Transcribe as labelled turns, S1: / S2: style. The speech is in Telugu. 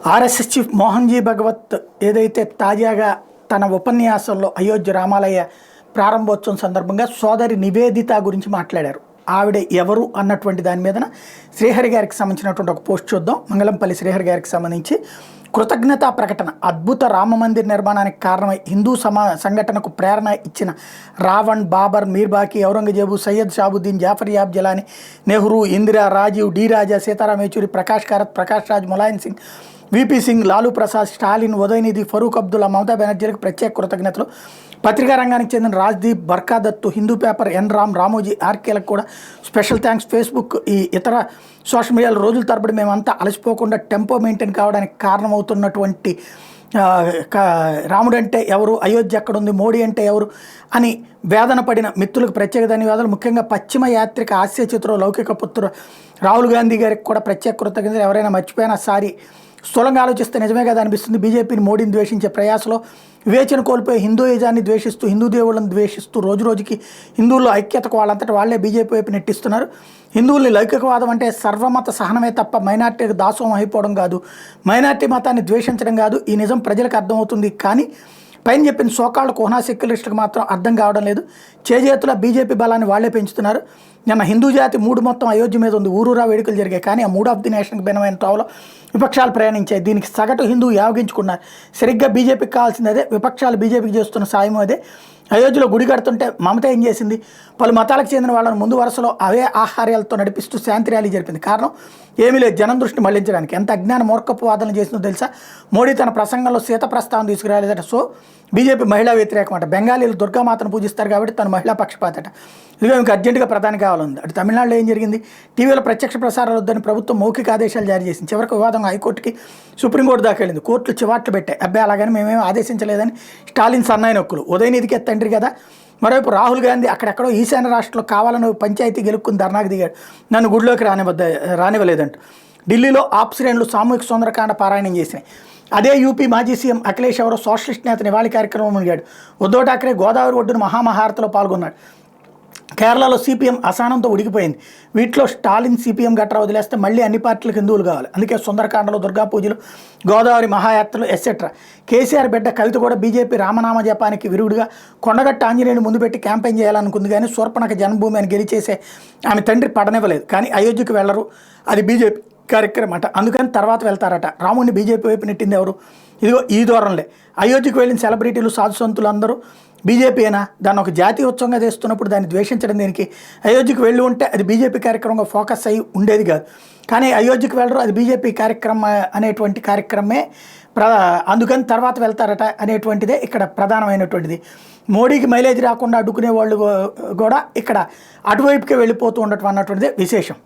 S1: ఆర్ఎస్ఎస్ చీఫ్ మోహన్ జీ భగవత్ ఏదైతే తాజాగా తన ఉపన్యాసంలో అయోధ్య రామాలయ ప్రారంభోత్సవం సందర్భంగా సోదరి నివేదిత గురించి మాట్లాడారు. ఆవిడ ఎవరు అన్నటువంటి దాని మీదన శ్రీహరి గారికి సంబంధించినటువంటి ఒక పోస్ట్ చూద్దాం. మంగళంపల్లి శ్రీహరి గారికి సంబంధించి కృతజ్ఞతా ప్రకటన. అద్భుత రామ మందిర్ నిర్మాణానికి కారణమై హిందూ సంఘటనకు ప్రేరణ ఇచ్చిన రావణ్, బాబర్, మీర్బాకి, ఔరంగజేబు, సయ్యద్ షాబుద్దీన్, జాఫర్ యాబ్ జలాని, నెహ్రూ, ఇందిరా, రాజీవ్, డి రాజా, సీతారాం యేచూరి, ప్రకాష్ కారత్, ప్రకాష్ రాజ్, ములాయం సింగ్, విపి సింగ్, లాలూ ప్రసాద్, స్టాలిన్, ఉదయనిధి, ఫరూక్ అబ్దుల్లా, మమతా బెనర్జీలకు ప్రత్యేక కృతజ్ఞతలు. పత్రికా రంగానికి చెందిన రాజ్దీప్, బర్కాదత్తు, హిందూ పేపర్, ఎన్ రామ్, రామోజీ, ఆర్కేలకు కూడా స్పెషల్ థ్యాంక్స్. ఫేస్బుక్, ఈ ఇతర సోషల్ మీడియాలో రోజుల తరబడి మేమంతా అలసిపోకుండా టెంపో మెయింటైన్ కావడానికి కారణమవుతున్నటువంటి రాముడు అంటే ఎవరు, అయోధ్య ఎక్కడుంది, మోడీ అంటే ఎవరు అని వేదన పడిన మిత్రులకు ప్రత్యేక ధన్యవాదాలు. ముఖ్యంగా పశ్చిమ యాత్రిక హాస్యచిత్రం లౌకిక పుత్రుడు రాహుల్ గాంధీ గారికి కూడా ప్రత్యేక కృతజ్ఞతలు. ఎవరైనా మర్చిపోయినా సారీ. స్థూలంగా ఆలోచిస్తే నిజమే కదా అనిపిస్తుంది. బీజేపీని, మోడీని ద్వేషించే ప్రయాసలో వివేచన కోల్పోయి హిందూయిజాన్ని ద్వేషిస్తూ, హిందూ దేవుళ్ళని ద్వేషిస్తూ రోజు రోజుకి హిందువుల్లో ఐక్యతకు వాళ్ళంతటా వాళ్లే బీజేపీ వైపు నెట్టిస్తున్నారు. హిందువుల్ని లౌకికవాదం అంటే సర్వమత సహనమే తప్ప మైనార్టీకి దాసోహం అయిపోవడం కాదు, మైనార్టీ మతాన్ని ద్వేషించడం కాదు. ఈ నిజం ప్రజలకు అర్థమవుతుంది. కానీ పైన చెప్పిన సోకాళ్ళు కోహనా సెక్యులరిస్టులకు మాత్రం అర్థం కావడం లేదు. చేజేతుల బీజేపీ బలాన్ని వాళ్లే పెంచుతున్నారు. నిన్న హిందూ జాతి మూడు మొత్తం అయోధ్య మీద ఉంది. ఊరూరా వేడుకలు జరిగాయి. కానీ ఆ మూడ్ ఆఫ్ ది నేషన్కి భిన్నమైన త్రోవలో విపక్షాలు ప్రయాణించాయి. దీనికి సగటు హిందూ యావగించుకున్నారు. సరిగ్గా బీజేపీకి కావాల్సింది అదే. విపక్షాలు బీజేపీకి చేస్తున్న సాయం అదే. అయోధ్యలో గుడి కడుతుంటే మమత ఏం చేసింది? పలు మతాలకు చెందిన వాళ్ళని ముందు వరుసలో అవే ఆహార్యాలతో నడిపిస్తూ శాంతి ర్యాలీ జరిపింది. కారణం ఏమీ లేదు, జనం దృష్టిని మళ్లించడానికి. ఎంత అజ్ఞాన మూర్ఖపు వాదనలు చేసిందో తెలుసా? మోడీ తన ప్రసంగంలో సీత ప్రస్తావన తీసుకురాలేదట. సో బీజేపీ మహిళా వ్యతిరేకం అట. బెంగాలీలు దుర్గామాతను పూజిస్తారు కాబట్టి తను మహిళా పక్షపాతట. ఇదిగో ఇంకా అర్జెంటుగా ప్రధాని కావాలంది. అటు తమిళనాడులో ఏం జరిగింది? టీవీలో ప్రత్యక్ష ప్రసారాలు వద్దని ప్రభుత్వం మౌఖిక ఆదేశాలు జారీ చేసింది. చివరికి వివాదం హైకోర్టుకి, సుప్రీంకోర్టు దాకా వెళ్ళింది. కోర్టులు చివాట్లు పెట్టాయి. అబ్బాయి అలాగని మేమేం ఆదేశించలేదని స్టాలిన్ సన్నాయి నొక్కులు. ఉదయనిధికి తండ్రి కదా. మరోవైపు రాహుల్ గాంధీ అక్కడెక్కడో ఈశాన్య రాష్ట్రంలో కావాలని పంచాయతీ గెలుక్కుని ధర్నాకు దిగాడు. నన్ను గుడిలోకి రానివ్వలేదంటూ. ఢిల్లీలో ఆప్ శ్రేణులు సామూహిక సుందరకాండ పారాయణం చేసినాయి. అదే యూపీ మాజీ సీఎం అఖిలేష్ ఎవరో సోషలిస్ట్ నేత నివాళి కార్యక్రమం మునిగాడు. ఉద్ధవ్ ఠాక్రే గోదావరి ఒడ్డున మహామహారతిలో పాల్గొన్నాడు. కేరళలో సిపిఎం అసహనంతో ఉడికిపోయింది. వీటిలో స్టాలిన్, సిపిఎం గట్రా వదిలేస్తే మళ్ళీ అన్ని పార్టీలకు హిందువులు కావాలి. అందుకే సుందరకాండలో దుర్గా పూజలు, గోదావరి మహాయాత్రలు ఎస్సెట్రా. కేసీఆర్ బిడ్డ కవిత కూడా బీజేపీ రామనామ జపానికి విరుగుడుగా కొండగట్ట ఆంజనేయుని ముందు పెట్టి క్యాంపెయిన్ చేయాలనుకుంది. కానీ శూర్పణఖ జన్మభూమి అని గెలిచేసే ఆమె తండ్రి పడనివ్వలేదు. కానీ అయోధ్యకు వెళ్లరు, అది బీజేపీ కార్యక్రమం అట. అందుకని తర్వాత వెళ్తారట. రాముడిని బీజేపీ వైపు నెట్టింది ఎవరు? ఇదిగో ఈ ధోరణిలే. అయోధ్యకు వెళ్ళిన సెలబ్రిటీలు, సాధు సంతులు అందరూ బీజేపీ అయినా దాన్ని ఒక జాతీయ ఉత్సవంగా చేస్తున్నప్పుడు దాన్ని ద్వేషించడం దేనికి? అయోధ్యకు వెళ్ళి ఉంటే అది బీజేపీ కార్యక్రమంగా ఫోకస్ అయ్యి ఉండేది కాదు. కానీ అయోధ్యకు వెళ్ళరు, అది బీజేపీ కార్యక్రమం అనేటువంటి కార్యక్రమమే. అందుకని తర్వాత వెళ్తారట అనేటువంటిదే ఇక్కడ ప్రధానమైనటువంటిది. మోడీకి మైలేజ్ రాకుండా అడ్డుకునే వాళ్ళు కూడా ఇక్కడ అటువైపుకే వెళ్ళిపోతూ ఉండటం అన్నటువంటిదే విశేషం.